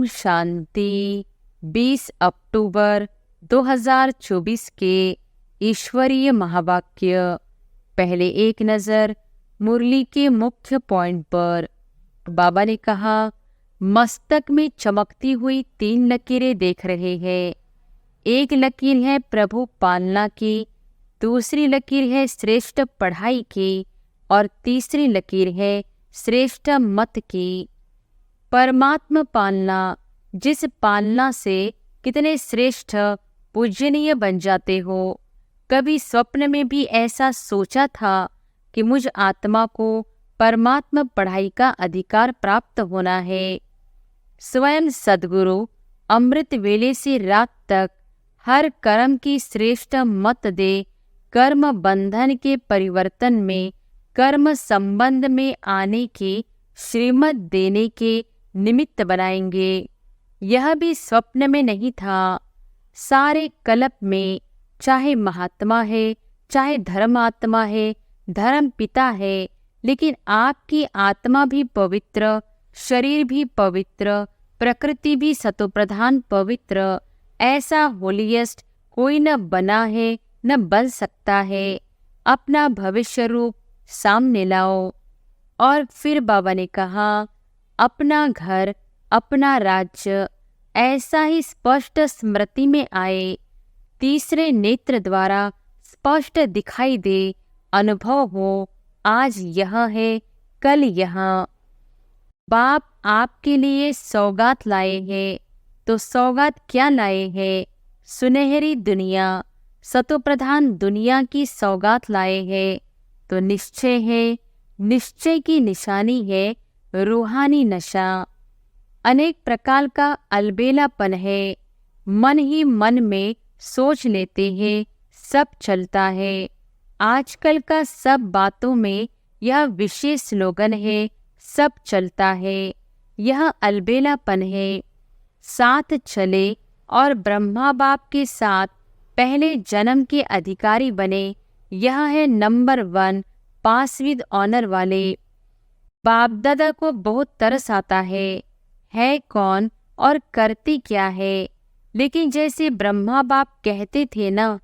शांति। 20 अक्टूबर 2024 के ईश्वरीय महावाक्य। पहले एक नज़र मुरली के मुख्य पॉइंट पर। बाबा ने कहा, मस्तक में चमकती हुई 3 लकीरें देख रहे हैं। एक लकीर है प्रभु पालना की, दूसरी लकीर है श्रेष्ठ पढ़ाई की और तीसरी लकीर है श्रेष्ठ मत की। परमात्मा पालना, जिस पालना से कितने श्रेष्ठ पूजनीय बन जाते हो। कभी स्वप्न में भी ऐसा सोचा था कि मुझ आत्मा को परमात्मा पढ़ाई का अधिकार प्राप्त होना है। स्वयं सद्गुरु अमृत वेले से रात तक हर कर्म की श्रेष्ठ मत दे कर्म बंधन के परिवर्तन में, कर्म संबंध में आने के श्रीमत देने के निमित्त बनाएंगे। यह भी स्वप्न में नहीं था। सारे कल्प में, चाहे महात्मा है, चाहे धर्मात्मा है, धर्म पिता है, लेकिन आपकी आत्मा भी पवित्र, शरीर भी पवित्र, प्रकृति भी सतोप्रधान पवित्र, ऐसा होलिएस्ट कोई न बना है न बन सकता है। अपना भविष्य रूप सामने लाओ। और फिर बाबा ने कहा, अपना घर, अपना राज्य ऐसा ही स्पष्ट स्मृति में आए, तीसरे नेत्र द्वारा स्पष्ट दिखाई दे, अनुभव हो, आज यह है, कल यहाँ। बाप आपके लिए सौगात लाए हैं, तो सौगात क्या लाए हैं? सुनहरी दुनिया, सतोप्रधान दुनिया की सौगात लाए हैं। तो निश्चय है, निश्चय की निशानी है रूहानी नशा। अनेक प्रकार का अलबेलापन है। मन ही मन में सोच लेते हैं, सब चलता है। आजकल का सब बातों में यह विशेष स्लोगन है, सब चलता है। यह अलबेलापन है। साथ चले और ब्रह्मा बाप के साथ पहले जन्म के अधिकारी बने, यह है नंबर 1 पास विद ऑनर वाले। बाप दादा को बहुत तरस आता है कौन और करती क्या है। लेकिन जैसे ब्रह्मा बाप कहते थे ना,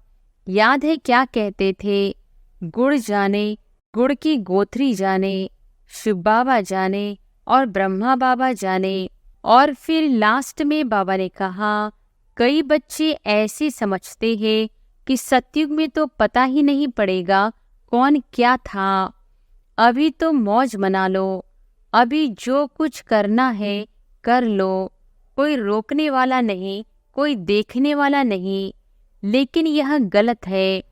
याद है क्या कहते थे? गुड़ जाने, गुड़ की गोथरी जाने, शिव बाबा जाने और ब्रह्मा बाबा जाने। और फिर लास्ट में बाबा ने कहा, कई बच्चे ऐसे समझते हैं कि सतयुग में तो पता ही नहीं पड़ेगा कौन क्या था। अभी तो मौज मना लो, अभी जो कुछ करना है कर लो, कोई रोकने वाला नहीं, कोई देखने वाला नहीं। लेकिन यह गलत है।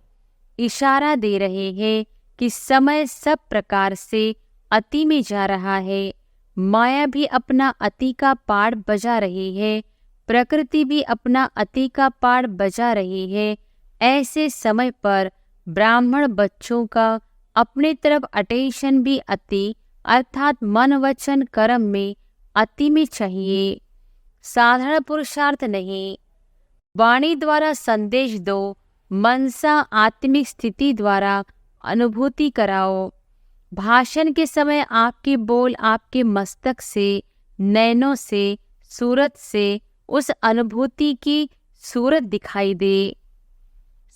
इशारा दे रहे हैं कि समय सब प्रकार से अति में जा रहा है। माया भी अपना अति का पाड़ बजा रही है, प्रकृति भी अपना अति का पाड़ बजा रही है। ऐसे समय पर ब्राह्मण बच्चों का अपने तरफ अटेंशन भी अति, अर्थात मन वचन कर्म में अति में चाहिए, साधारण पुरुषार्थ नहीं। वाणी द्वारा संदेश दो, मनसा आत्मिक स्थिति द्वारा अनुभूति कराओ। भाषण के समय आपके बोल आपके मस्तक से, नैनों से, सूरत से उस अनुभूति की सूरत दिखाई दे।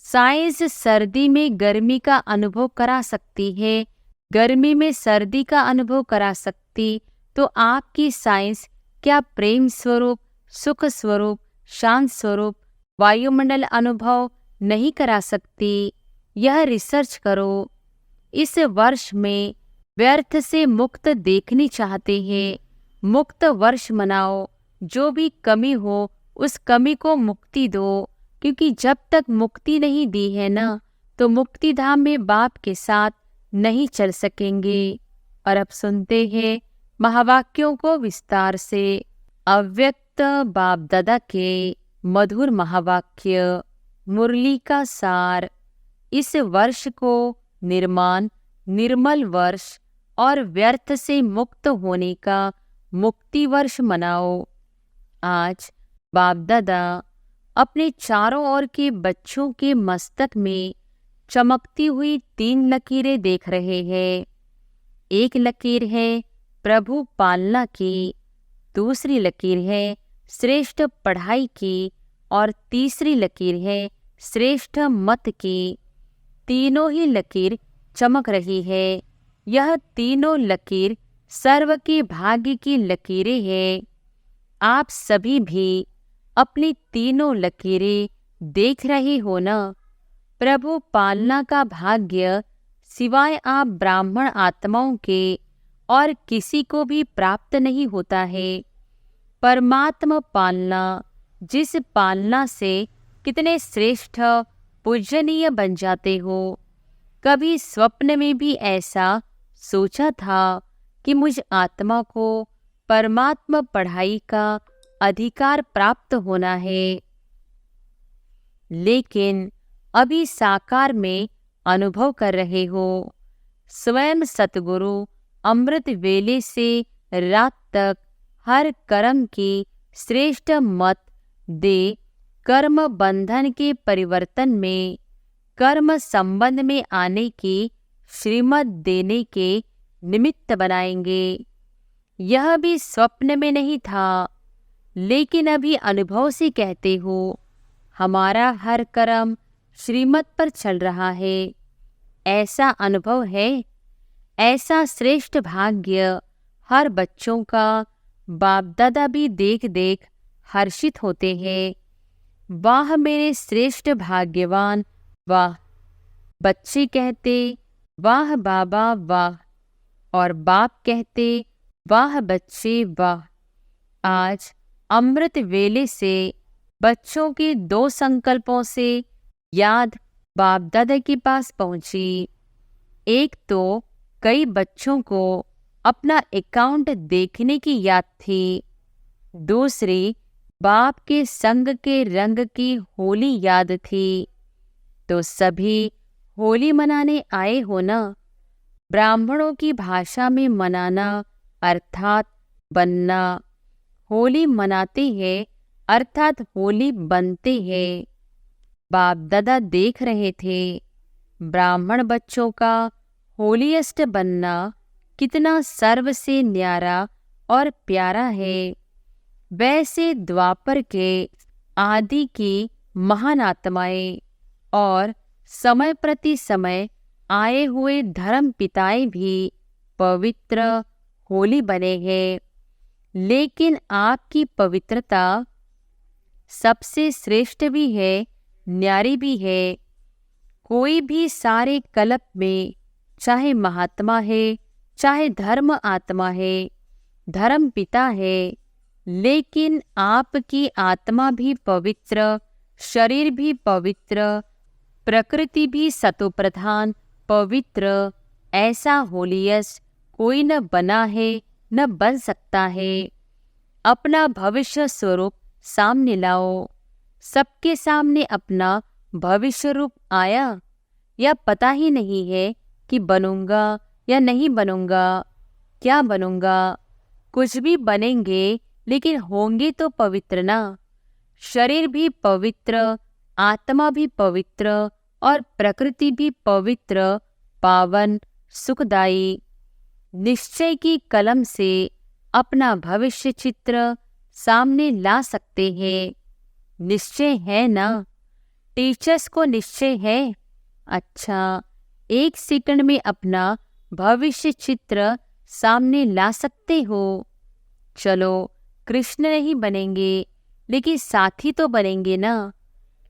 साइंस सर्दी में गर्मी का अनुभव करा सकती है, गर्मी में सर्दी का अनुभव करा सकती, तो आपकी साइंस क्या प्रेम स्वरूप, सुख स्वरूप, शांत स्वरूप, वायुमंडल अनुभव नहीं करा सकती? यह रिसर्च करो। इस वर्ष में व्यर्थ से मुक्त देखनी चाहते हैं, मुक्त वर्ष मनाओ। जो भी कमी हो उस कमी को मुक्ति दो, क्योंकि जब तक मुक्ति नहीं दी है ना, तो मुक्ति धाम में बाप के साथ नहीं चल सकेंगे। और अब सुनते हैं महावाक्यों को विस्तार से। अव्यक्त बाप दादा के मधुर महावाक्य, मुरली का सार। इस वर्ष को निर्माण, निर्मल वर्ष और व्यर्थ से मुक्त होने का मुक्ति वर्ष मनाओ। आज बाप दादा अपने चारों ओर के बच्चों के मस्तक में चमकती हुई 3 लकीरें देख रहे हैं। एक लकीर है प्रभु पालना की, दूसरी लकीर है श्रेष्ठ पढ़ाई की और तीसरी लकीर है श्रेष्ठ मत की। तीनों ही लकीर चमक रही है। यह तीनों लकीर सर्व के भाग्य की लकीरें हैं। आप सभी भी अपनी तीनों लकीरें देख रहे हो ना। प्रभु पालना का भाग्य सिवाय आप ब्राह्मण आत्माओं के और किसी को भी प्राप्त नहीं होता है। परमात्मा पालना, जिस पालना से कितने श्रेष्ठ पूजनीय बन जाते हो। कभी स्वप्न में भी ऐसा सोचा था कि मुझ आत्मा को परमात्मा पढ़ाई का अधिकार प्राप्त होना है, लेकिन अभी साकार में अनुभव कर रहे हो। स्वयं सतगुरु अमृत वेले से रात तक हर कर्म की श्रेष्ठ मत दे कर्म बंधन के परिवर्तन में, कर्म संबंध में आने की श्रीमत देने के निमित्त बनाएंगे। यह भी स्वप्न में नहीं था, लेकिन अभी अनुभव से कहते हो हमारा हर कर्म श्रीमत पर चल रहा है। ऐसा अनुभव है। ऐसा श्रेष्ठ भाग्य हर बच्चों का बाप दादा भी देख देख हर्षित होते हैं। वाह मेरे श्रेष्ठ भाग्यवान, वाह। बच्चे कहते वाह बाबा वाह, और बाप कहते वाह बच्चे वाह। आज अमृत वेले से बच्चों के दो संकल्पों से याद बाप दादा के पास पहुंची। एक तो कई बच्चों को अपना अकाउंट देखने की याद थी, दूसरी बाप के संग के रंग की होली याद थी। तो सभी होली मनाने आए हो ना। ब्राह्मणों की भाषा में मनाना अर्थात बनना। होली मनाते हैं अर्थात होली बनते हैं। बाप दादा देख रहे थे ब्राह्मण बच्चों का होलीएस्ट बनना कितना सर्व से न्यारा और प्यारा है। वैसे द्वापर के आदि की महान आत्माएं और समय प्रति समय आए हुए धर्म पिताएं भी पवित्र होली बने हैं। लेकिन आपकी पवित्रता सबसे श्रेष्ठ भी है, न्यारी भी है। कोई भी सारे कल्प में चाहे महात्मा है, चाहे धर्म आत्मा है, धर्म पिता है, लेकिन आपकी आत्मा भी पवित्र, शरीर भी पवित्र, प्रकृति भी सतोप्रधान पवित्र, ऐसा होलियस कोई न बना है न बन सकता है। अपना भविष्य स्वरूप सामने लाओ। सबके सामने अपना भविष्य रूप आया या पता ही नहीं है कि बनूंगा या नहीं बनूंगा, क्या बनूंगा। कुछ भी बनेंगे लेकिन होंगे तो पवित्र ना। शरीर भी पवित्र, आत्मा भी पवित्र और प्रकृति भी पवित्र, पावन, सुखदायी। निश्चय की कलम से अपना भविष्य चित्र सामने ला सकते हैं। निश्चय है ना? टीचर्स को निश्चय है। अच्छा, एक सेकंड में अपना भविष्य चित्र सामने ला सकते हो। चलो, कृष्ण नहीं बनेंगे लेकिन साथी तो बनेंगे ना।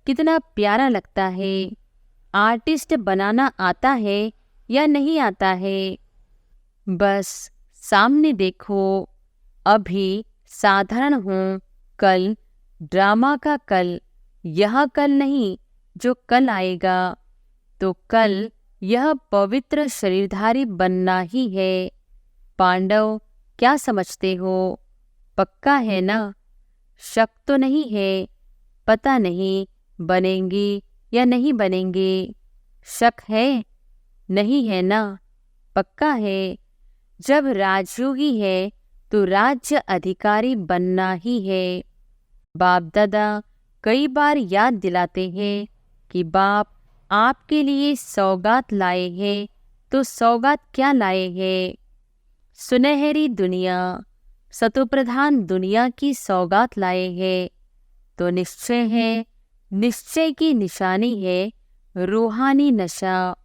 कितना प्यारा लगता है। आर्टिस्ट बनाना आता है या नहीं आता है? बस सामने देखो। अभी साधारण हूँ, कल ड्रामा का कल, यह कल नहीं जो कल आएगा। तो कल यह पवित्र शरीरधारी बनना ही है। पांडव, क्या समझते हो? पक्का है ना? शक तो नहीं है। पता नहीं बनेंगे या नहीं बनेंगे। शक है? नहीं है ना? पक्का है। जब राजयोगी है तो राज्य अधिकारी बनना ही है। बाप दादा कई बार याद दिलाते हैं कि बाप आपके लिए सौगात लाए हैं। तो सौगात क्या लाए हैं? सुनहरी दुनिया, सतोप्रधान दुनिया की सौगात लाए हैं, तो निश्चय है, निश्चय की निशानी है रूहानी नशा।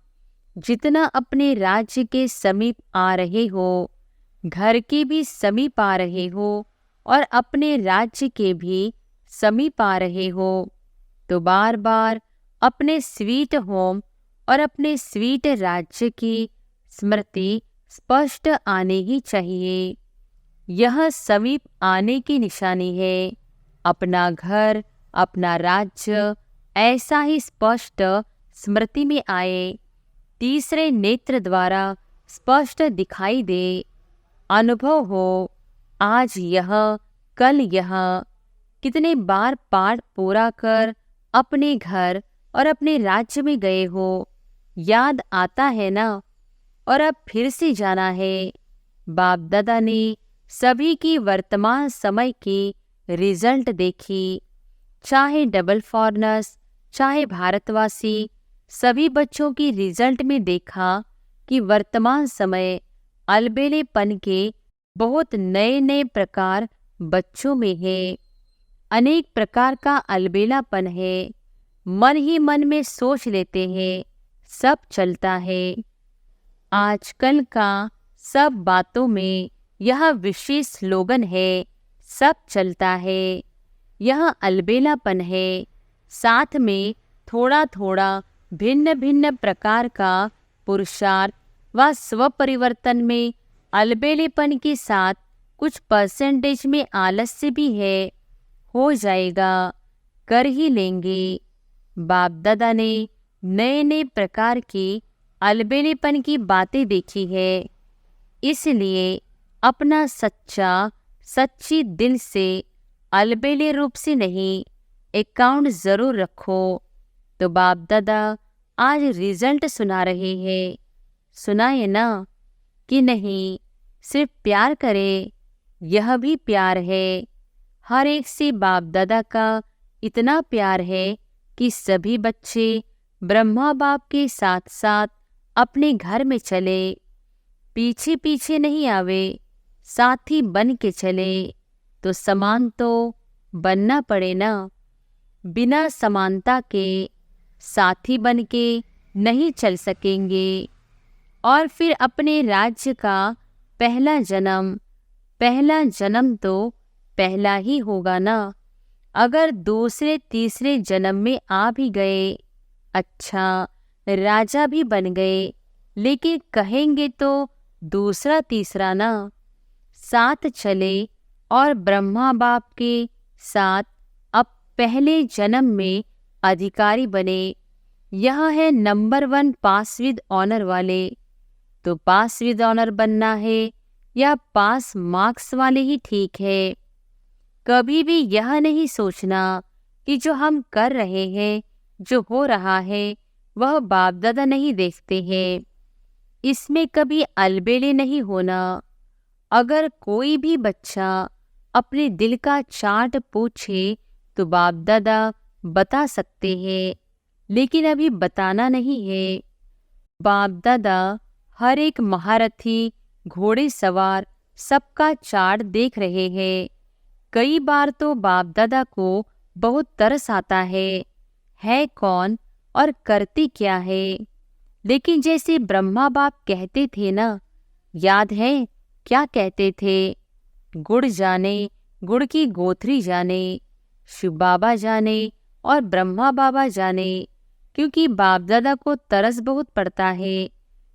जितना अपने राज्य के समीप आ रहे हो, घर के भी समीप आ रहे हो और अपने राज्य के भी समीप आ रहे हो, तो बार बार अपने स्वीट होम और अपने स्वीट राज्य की स्मृति स्पष्ट आने ही चाहिए। यह समीप आने की निशानी है। अपना घर, अपना राज्य ऐसा ही स्पष्ट स्मृति में आए, तीसरे नेत्र द्वारा स्पष्ट दिखाई दे, अनुभव हो। आज यह, कल यह, कितने बार पाठ पूरा कर अपने घर और अपने राज्य में गए हो, याद आता है ना? और अब फिर से जाना है। बाप दादा ने सभी की वर्तमान समय की रिजल्ट देखी, चाहे डबल फॉरनर्स, चाहे भारतवासी, सभी बच्चों की रिजल्ट में देखा कि वर्तमान समय अलबेलेपन के बहुत नए नए प्रकार बच्चों में है। अनेक प्रकार का अलबेलापन है। मन ही मन में सोच लेते हैं, सब चलता है। आजकल का सब बातों में यह विशेष स्लोगन है, सब चलता है। यह अलबेलापन है। साथ में थोड़ा थोड़ा भिन्न भिन्न प्रकार का पुरुषार्थ व स्वपरिवर्तन में अलबेलेपन के साथ कुछ परसेंटेज में आलस्य भी है। हो जाएगा, कर ही लेंगे। बाप दादा ने नए नए प्रकार की अलबेलेपन की बातें देखी है, इसलिए अपना सच्चा सच्ची दिल से अलबेले रूप से नहीं अकाउंट जरूर रखो। तो बाप दादा आज रिजल्ट सुना रहे हैं, सुनाए ना कि नहीं? सिर्फ प्यार करे, यह भी प्यार है। हर एक से बाप दादा का इतना प्यार है कि सभी बच्चे ब्रह्मा बाप के साथ साथ अपने घर में चले, पीछे पीछे नहीं आवे, साथी बन के चले। तो समान तो बनना पड़े ना। बिना समानता के साथी बन के नहीं चल सकेंगे। और फिर अपने राज्य का पहला जन्म तो पहला ही होगा ना। अगर दूसरे तीसरे जन्म में आ भी गए, अच्छा राजा भी बन गए, लेकिन कहेंगे तो दूसरा तीसरा ना। साथ चले और ब्रह्मा बाप के साथ अब पहले जन्म में अधिकारी बने। यह है नंबर 1 पास विद ऑनर वाले। तो पास विद ऑनर बनना है या पास मार्क्स वाले ही ठीक है। कभी भी यह नहीं सोचना कि जो हम कर रहे हैं, जो हो रहा है, वह बाप दादा नहीं देखते हैं। इसमें कभी अलबेले नहीं होना। अगर कोई भी बच्चा अपने दिल का चार्ट पूछे तो बाप दादा बता सकते हैं, लेकिन अभी बताना नहीं है। बाप दादा हर एक महारथी, घोड़े सवार सबका चार्ट देख रहे हैं। कई बार तो बाप दादा को बहुत तरस आता है कौन और करती क्या है। लेकिन जैसे ब्रह्मा बाप कहते थे ना, याद है क्या कहते थे? गुड़ जाने, गुड़ की गोथरी जाने, शिव बाबा जाने और ब्रह्मा बाबा जाने। क्योंकि बाप दादा को तरस बहुत पड़ता है,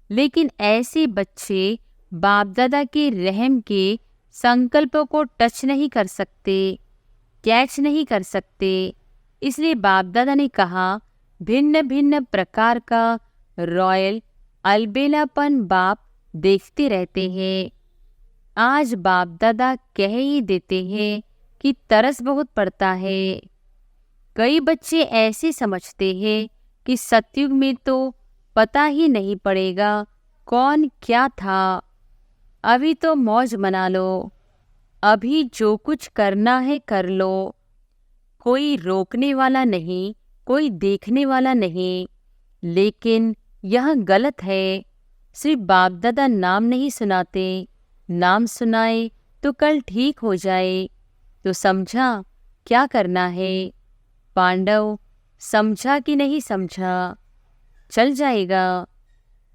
लेकिन ऐसे बच्चे बाप दादा के रहम के संकल्पों को टच नहीं कर सकते, कैच नहीं कर सकते। इसलिए बाप दादा ने कहा, भिन्न भिन्न प्रकार का रॉयल अलबेलापन बाप देखते रहते हैं। आज बाप दादा कह ही देते हैं कि तरस बहुत पड़ता है। कई बच्चे ऐसे समझते हैं कि सतयुग में तो पता ही नहीं पड़ेगा कौन क्या था। अभी तो मौज मना लो, अभी जो कुछ करना है कर लो। कोई रोकने वाला नहीं, कोई देखने वाला नहीं। लेकिन यह गलत है। सिर्फ बाप दादा नाम नहीं सुनाते, नाम सुनाए तो कल ठीक हो जाए। तो समझा क्या करना है? पांडव, समझा कि नहीं समझा? चल जाएगा?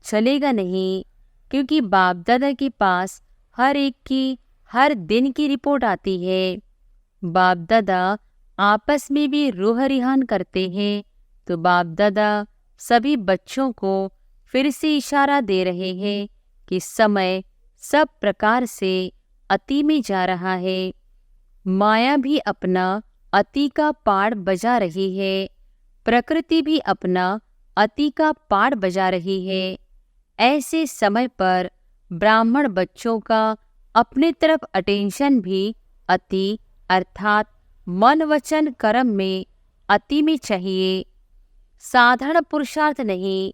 चलेगा नहीं, क्योंकि बाप दादा के पास हर एक की हर दिन की रिपोर्ट आती है। बाप दादा आपस में भी रूह रिहान करते हैं। तो बाप दादा सभी बच्चों को फिर से इशारा दे रहे हैं कि समय सब प्रकार से अति में जा रहा है। माया भी अपना अति का पाड़ बजा रही है, प्रकृति भी अपना अति का पाड़ बजा रही है। ऐसे समय पर ब्राह्मण बच्चों का अपने तरफ अटेंशन भी अति अर्थात मन वचन कर्म में अति में चाहिए, साधारण पुरुषार्थ नहीं।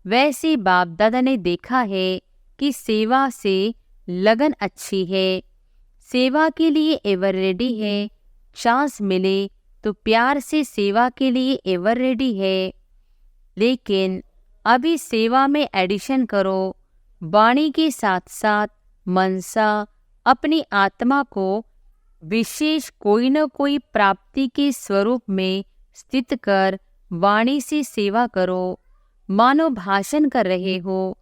वैसे बाप दादा ने देखा है कि सेवा से लगन अच्छी है, सेवा के लिए एवर रेडी है, चांस मिले तो प्यार से सेवा के लिए एवर रेडी है। लेकिन अभी सेवा में एडिशन करो, वाणी के साथ साथ मनसा अपनी आत्मा को विशेष कोई न कोई प्राप्ति के स्वरूप में स्थित कर वाणी से सेवा करो। मानो भाषण कर रहे हो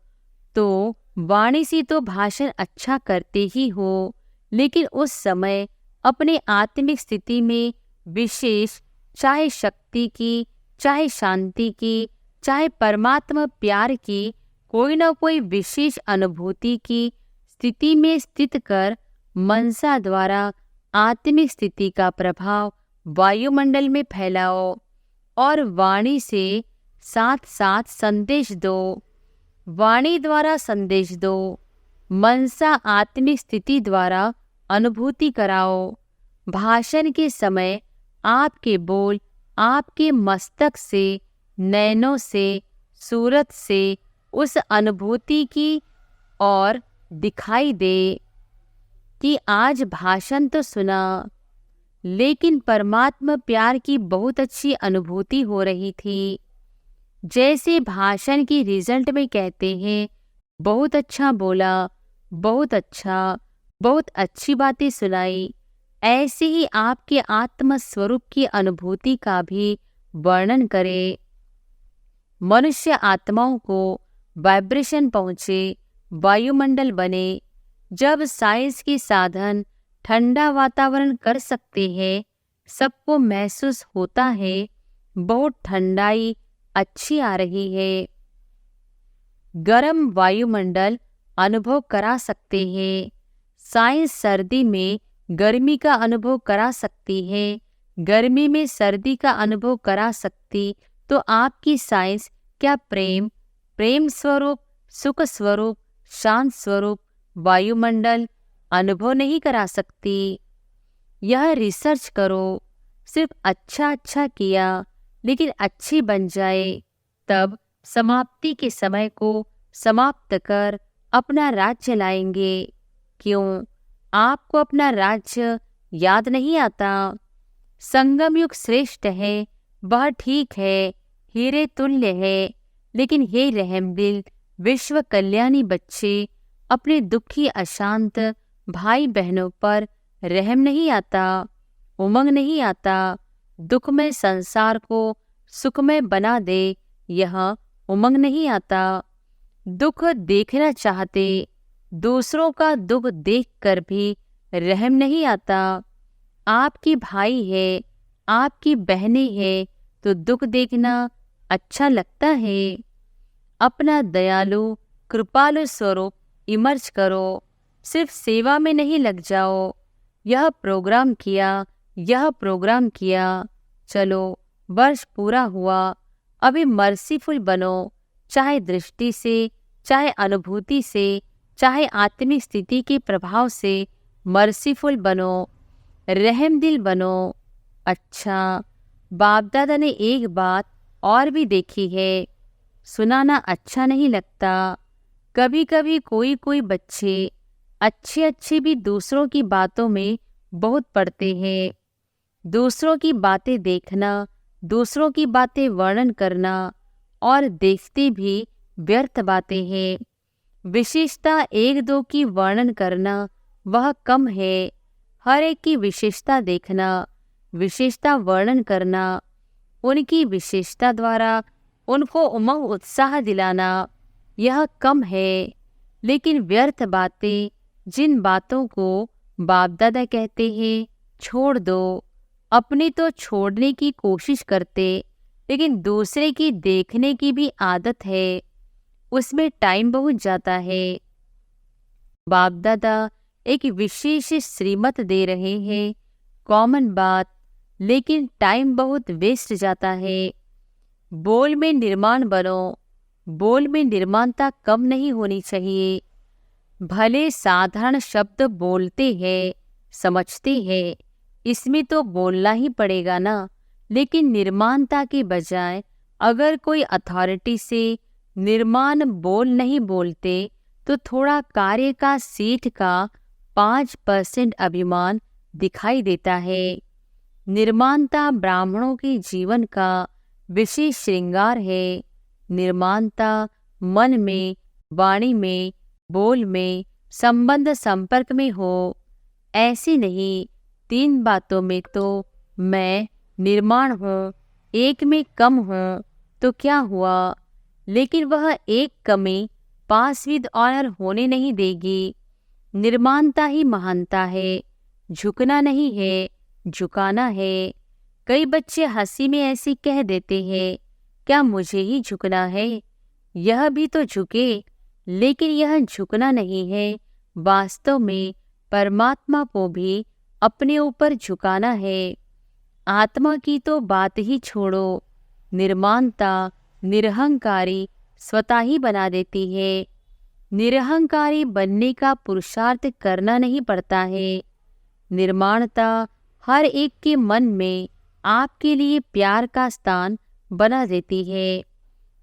तो वाणी से तो भाषण अच्छा करते ही हो, लेकिन उस समय अपने आत्मिक स्थिति में विशेष, चाहे शक्ति की, चाहे शांति की, चाहे परमात्मा प्यार की, कोई न कोई विशेष अनुभूति की स्थिति में स्थित कर मनसा द्वारा आत्मिक स्थिति का प्रभाव वायुमंडल में फैलाओ और वाणी से साथ साथ संदेश दो। वाणी द्वारा संदेश दो, मनसा आत्मिक स्थिति द्वारा अनुभूति कराओ। भाषण के समय आपके बोल आपके मस्तक से, नैनों से, सूरत से उस अनुभूति की और दिखाई दे कि आज भाषण तो सुना, लेकिन परमात्मा प्यार की बहुत अच्छी अनुभूति हो रही थी। जैसे भाषण की रिजल्ट में कहते हैं, बहुत अच्छा बोला, बहुत अच्छा, बहुत अच्छी बातें सुनाई, ऐसे ही आपके आत्म स्वरूप की अनुभूति का भी वर्णन करें। मनुष्य आत्माओं को वाइब्रेशन पहुँचे, वायुमंडल बने। जब साइंस के साधन ठंडा वातावरण कर सकते हैं, सबको महसूस होता है बहुत ठंडाई अच्छी आ रही है। गर्म वायुमंडल अनुभव करा सकते हैं। साइंस सर्दी में गर्मी का अनुभव करा सकती है, गर्मी में सर्दी का अनुभव करा सकती, तो आपकी साइंस क्या प्रेम, प्रेम स्वरूप, सुख स्वरूप, शांत स्वरूप वायुमंडल अनुभव नहीं करा सकती? यह रिसर्च करो। सिर्फ अच्छा अच्छा किया, लेकिन अच्छी बन जाए, तब समाप्ति के समय को समाप्त कर अपना राज्य लाएंगे। क्यों? आपको अपना राज्य याद नहीं आता? संगम युग श्रेष्ठ है, वह ठीक है, हीरे तुल्य है, लेकिन हे रहमदिल विश्व कल्याणी बच्चे, अपने दुखी अशांत भाई बहनों पर रहम नहीं आता, उमंग नहीं आता। दुखमय संसार को सुखमय बना दे, यह उमंग नहीं आता। दुख देखना चाहते, दूसरों का दुख देखकर भी रहम नहीं आता। आपकी भाई है, आपकी बहनें है, तो दुख देखना अच्छा लगता है। अपना दयालु कृपालु स्वरूप इमर्ज करो, सिर्फ सेवा में नहीं लग जाओ। यह प्रोग्राम किया, यह प्रोग्राम किया, चलो वर्ष पूरा हुआ, अभी मर्सीफुल बनो, चाहे दृष्टि से, चाहे अनुभूति से, चाहे आत्मिक स्थिति के प्रभाव से मर्सीफुल बनो, रहमदिल बनो। अच्छा, बाप दादा ने एक बात और भी देखी है, सुनाना अच्छा नहीं लगता। कभी कभी कोई कोई बच्चे अच्छे अच्छे भी दूसरों की बातों में बहुत पड़ते हैं। दूसरों की बातें देखना, दूसरों की बातें वर्णन करना और देखते भी व्यर्थ बातें हैं। विशेषता एक दो की वर्णन करना वह कम है। हर एक की विशेषता देखना, विशेषता वर्णन करना, उनकी विशेषता द्वारा उनको उमंग उत्साह दिलाना, यह कम है। लेकिन व्यर्थ बातें, जिन बातों को बाप दादा कहते हैं, छोड़ दो। अपनी तो छोड़ने की कोशिश करते, लेकिन दूसरे की देखने की भी आदत है, उसमें टाइम बहुत जाता है। बाप दादा एक विशेष श्रीमत दे रहे हैं, कॉमन बात, लेकिन टाइम बहुत वेस्ट जाता है। बोल में निर्माण बनो। बोल में निर्माणता कम नहीं होनी चाहिए। भले साधारण शब्द बोलते हैं, समझते हैं, इसमें तो बोलना ही पड़ेगा ना, लेकिन निर्माणता के बजाय अगर कोई अथॉरिटी से निर्माण बोल नहीं बोलते तो थोड़ा कार्य का सीट का 5% अभिमान दिखाई देता है। निर्माणता ब्राह्मणों के जीवन का विशेष श्रृंगार है। निर्माणता मन में, वाणी में, बोल में, संबंध संपर्क में हो। ऐसी नहीं 3 बातों में तो मैं निर्माण हूँ, एक में कम हूँ तो क्या हुआ, लेकिन वह एक कमी पास विद ऑनर होने नहीं देगी। निर्माणता ही महानता है, झुकना नहीं है, झुकाना है। कई बच्चे हंसी में ऐसी कह देते हैं, क्या मुझे ही झुकना है? यह भी तो झुके, लेकिन यह झुकना नहीं है, वास्तव में परमात्मा को भी अपने ऊपर झुकाना है। आत्मा की तो बात ही छोड़ो। निर्माणता निरहंकारी स्वतः ही बना देती है। निरहंकारी बनने का पुरुषार्थ करना नहीं पड़ता है। निर्माणता हर एक के मन में आपके लिए प्यार का स्थान बना देती है।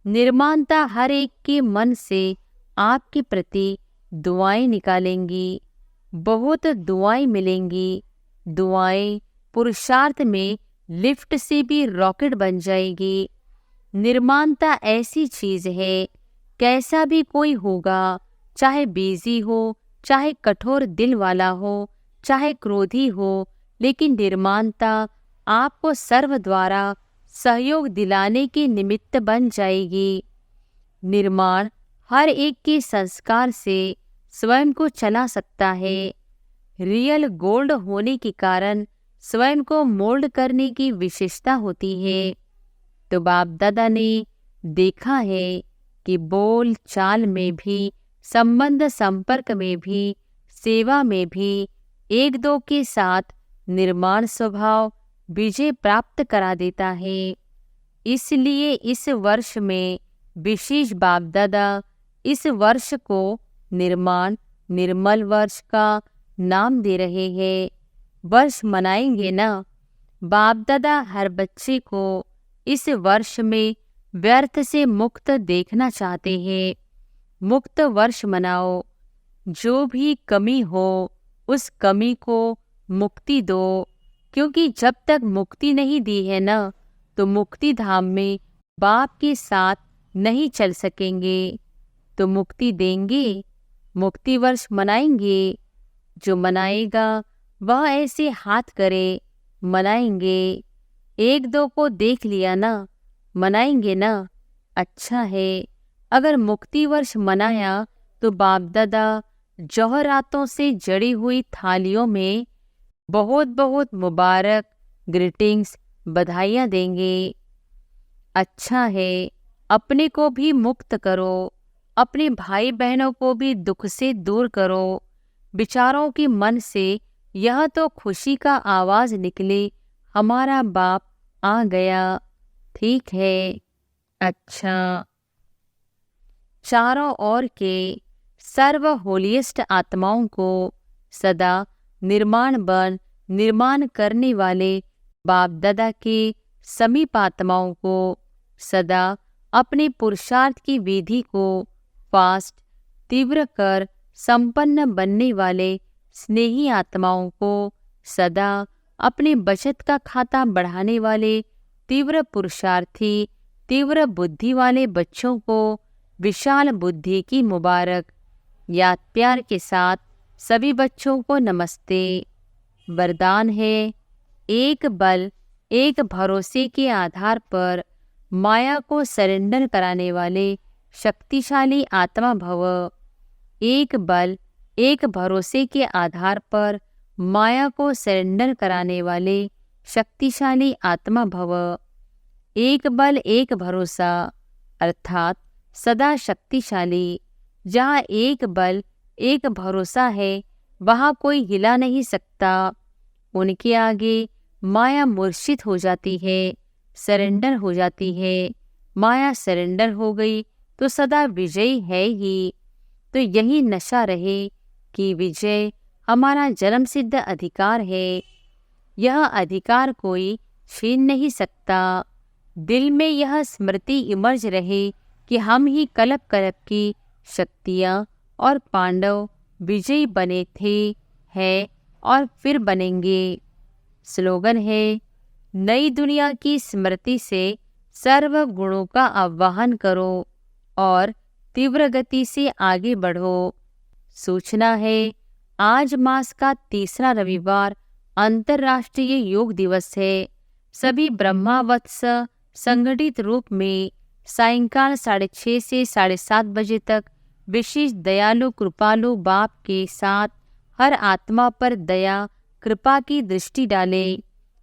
निर्माणता हर एक के मन से आपके प्रति दुआएं निकालेंगी, बहुत दुआएं मिलेंगी। दुआएं पुरुषार्थ में लिफ्ट से भी रॉकेट बन जाएगी। निर्माणता ऐसी चीज है, कैसा भी कोई होगा, चाहे बिजी हो, चाहे कठोर दिल वाला हो, चाहे क्रोधी हो, लेकिन निर्माणता आपको सर्व द्वारा सहयोग दिलाने के निमित्त बन जाएगी। निर्माण हर एक के संस्कार से स्वयं को चला सकता है। रियल गोल्ड होने के कारण स्वयं को मोल्ड करने की विशेषता होती है। तो बाप दादा ने देखा है कि बोल चाल में भी, संबंध संपर्क में भी, सेवा में भी एक दो के साथ निर्माण स्वभाव विजय प्राप्त करा देता है। इसलिए इस वर्ष में विशेष बाप दादा इस वर्ष को निर्माण निर्मल वर्ष का नाम दे रहे हैं। वर्ष मनाएंगे ना। बाप दादा हर बच्चे को इस वर्ष में व्यर्थ से मुक्त देखना चाहते हैं। मुक्त वर्ष मनाओ। जो भी कमी हो उस कमी को मुक्ति दो, क्योंकि जब तक मुक्ति नहीं दी है ना तो मुक्ति धाम में बाप के साथ नहीं चल सकेंगे। तो मुक्ति देंगे, मुक्ति वर्ष मनाएंगे। जो मनाएगा वह ऐसे हाथ करे, मनाएंगे। एक दो को देख लिया ना, मनाएंगे ना। अच्छा है। अगर मुक्ति वर्ष मनाया तो बाप दादा जौहरातों से जड़ी हुई थालियों में बहुत बहुत मुबारक, ग्रीटिंग्स, बधाइयाँ देंगे। अच्छा है। अपने को भी मुक्त करो, अपने भाई बहनों को भी दुख से दूर करो। विचारों के मन से यह तो खुशी का आवाज निकले, हमारा बाप आ गया। ठीक है। अच्छा। चारों ओर के सर्व होलिएस्ट आत्माओं को सदा निर्माण बन निर्माण करने वाले बाप दादा के समीप आत्माओं को सदा अपने पुरुषार्थ की विधि को फास्ट तीव्र कर संपन्न बनने वाले स्नेही आत्माओं को सदा अपने बचत का खाता बढ़ाने वाले तीव्र पुरुषार्थी तीव्र बुद्धि वाले बच्चों को विशाल बुद्धि की मुबारक। याद प्यार के साथ सभी बच्चों को नमस्ते। वरदान है, एक बल एक भरोसे के आधार पर माया को सरेंडर कराने वाले शक्तिशाली आत्मा भव। एक बल एक भरोसे के आधार पर माया को सरेंडर कराने वाले शक्तिशाली आत्मा भव। एक बल एक भरोसा अर्थात सदा शक्तिशाली। जहाँ एक बल एक भरोसा है वहाँ कोई हिला नहीं सकता। उनके आगे माया मूर्छित हो जाती है, सरेंडर हो जाती है। माया सरेंडर हो गई तो सदा विजयी है ही। तो यही नशा रहे कि विजय हमारा जन्म सिद्ध अधिकार है। यह अधिकार कोई छीन नहीं सकता। दिल में यह स्मृति इमर्ज रहे कि हम ही कलप कलप की शक्तियाँ और पांडव विजयी बने थे, हैं और फिर बनेंगे। स्लोगन है, नई दुनिया की स्मृति से सर्व गुणों का आवाहन करो और तीव्र गति से आगे बढ़ो। सूचना है, आज मास का तीसरा रविवार अंतर्राष्ट्रीय योग दिवस है। सभी ब्रह्मावत्स संगठित रूप में सायंकाल 6:30 से 7:30 बजे तक विशेष दयालु कृपालु बाप के साथ हर आत्मा पर दया कृपा की दृष्टि डाले,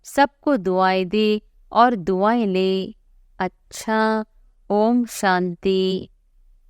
सबको दुआएं दे और दुआएं ले। अच्छा, ओम शांति।